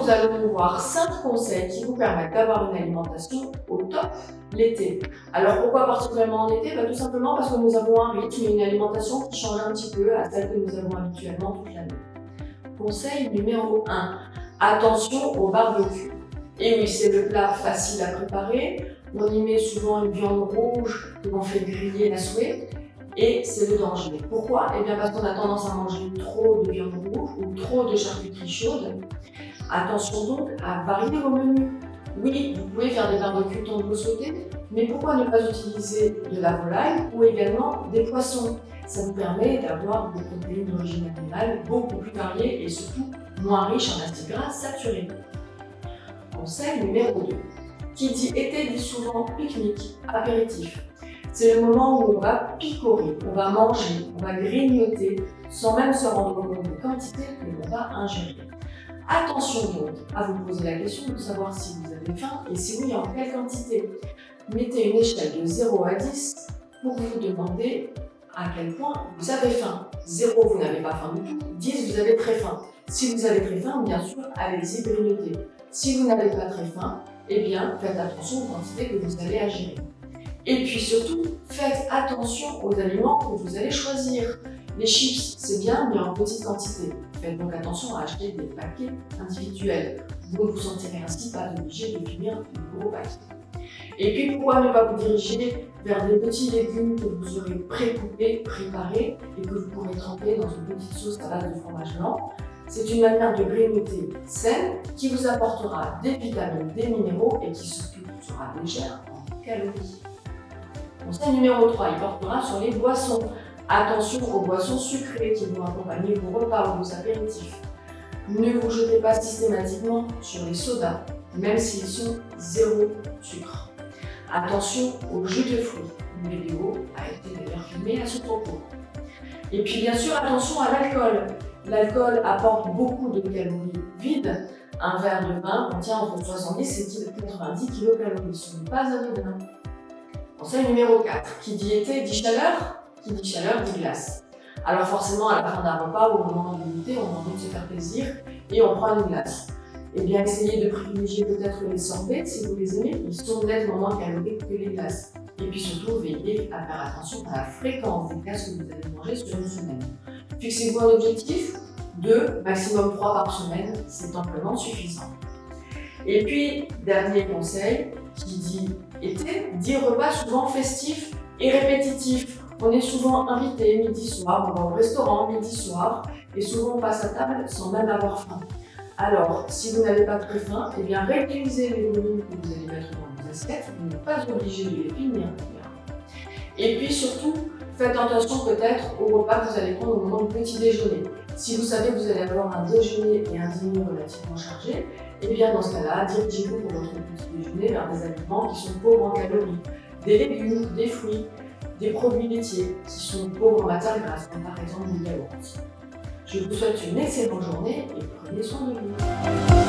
nous allons voir 5 conseils qui vous permettent d'avoir une alimentation au top l'été. Alors pourquoi particulièrement en été? Tout simplement parce que nous avons un rythme et une alimentation qui change un petit peu à celle que nous avons habituellement toute l'année. Conseil numéro 1, attention au barbecue. Et oui, c'est le plat facile à préparer. On y met souvent une viande rouge que l'on fait griller à souhait. Et c'est le danger. Pourquoi? Eh bien parce qu'on a tendance à manger trop de viande rouge ou trop de charcuterie chaude. Attention donc à varier vos menus. Oui, vous pouvez faire des barbecues tant que vous souhaitez, mais pourquoi ne pas utiliser de la volaille ou également des poissons? Ça vous permet d'avoir des protéines d'origine animale beaucoup plus variées et surtout moins riches en acides gras saturés. Conseil numéro 2. Qui dit été dit souvent pique-nique, apéritif. C'est le moment où on va picorer, on va manger, on va grignoter, sans même se rendre compte des quantités que l'on va ingérer. Attention donc à vous poser la question de savoir si vous avez faim et si oui, en quelle quantité. Mettez une échelle de 0 à 10 pour vous demander à quel point vous avez faim. 0, vous n'avez pas faim du tout. 10, vous avez très faim. Si vous avez très faim, bien sûr, allez-y grignoter. Si vous n'avez pas très faim, eh bien, faites attention aux quantités que vous allez ingérer. Et puis surtout, faites attention aux aliments que vous allez choisir. Les chips, c'est bien, mais en petite quantité. Faites donc attention à acheter des paquets individuels. Vous ne vous sentirez ainsi pas obligé de finir le gros paquet. Et puis pourquoi ne pas vous diriger vers des petits légumes que vous aurez précoupés, préparés et que vous pourrez tremper dans une petite sauce à base de fromage blanc. C'est une manière de grignoter saine qui vous apportera des vitamines, des minéraux et qui surtout sera légère en calories. Conseil numéro 3, il portera sur les boissons. Attention aux boissons sucrées qui vont accompagner vos repas ou vos apéritifs. Ne vous jetez pas systématiquement sur les sodas, même s'ils sont 0 sucre. Attention aux jus de fruits. Une vidéo a été d'ailleurs filmée à ce propos. Et puis bien sûr, attention à l'alcool. L'alcool apporte beaucoup de calories vides. Un verre de vin contient entre 70 et 90 kcal. Ce n'est pas anodin. Conseil numéro 4. Qui dit été dit chaleur. Qui dit chaleur dit glace. Alors forcément, à la fin d'un repas ou au moment de l'été, on a envie de se faire plaisir et on prend une glace. Eh bien, essayez de privilégier peut-être les sorbets si vous les aimez. Ils sont nettement moins caloriques que les glaces. Et puis surtout, veillez à faire attention à la fréquence des glaces que vous allez manger sur une semaine. Fixez-vous un objectif, 2, maximum 3 par semaine, c'est amplement suffisant. Et puis, dernier conseil, qui dit été, dit repas souvent festif et répétitif. On est souvent invité midi-soir, on va au restaurant midi-soir, et souvent on passe à table sans même avoir faim. Alors, si vous n'avez pas très faim, eh bien réutilisez les volumes que vous allez mettre dans vos assiettes, vous n'êtes pas obligé de les finir. Et puis surtout, faites attention peut-être au repas que vous allez prendre au moment du petit déjeuner. Si vous savez que vous allez avoir un déjeuner et un dîner relativement chargés, eh bien dans ce cas-là, dirigez-vous pour votre petit déjeuner vers des aliments qui sont pauvres en calories, des légumes, des fruits, des produits laitiers qui sont pauvres en matières grasses, comme par exemple le yaourt. Je vous souhaite une excellente journée et prenez soin de vous.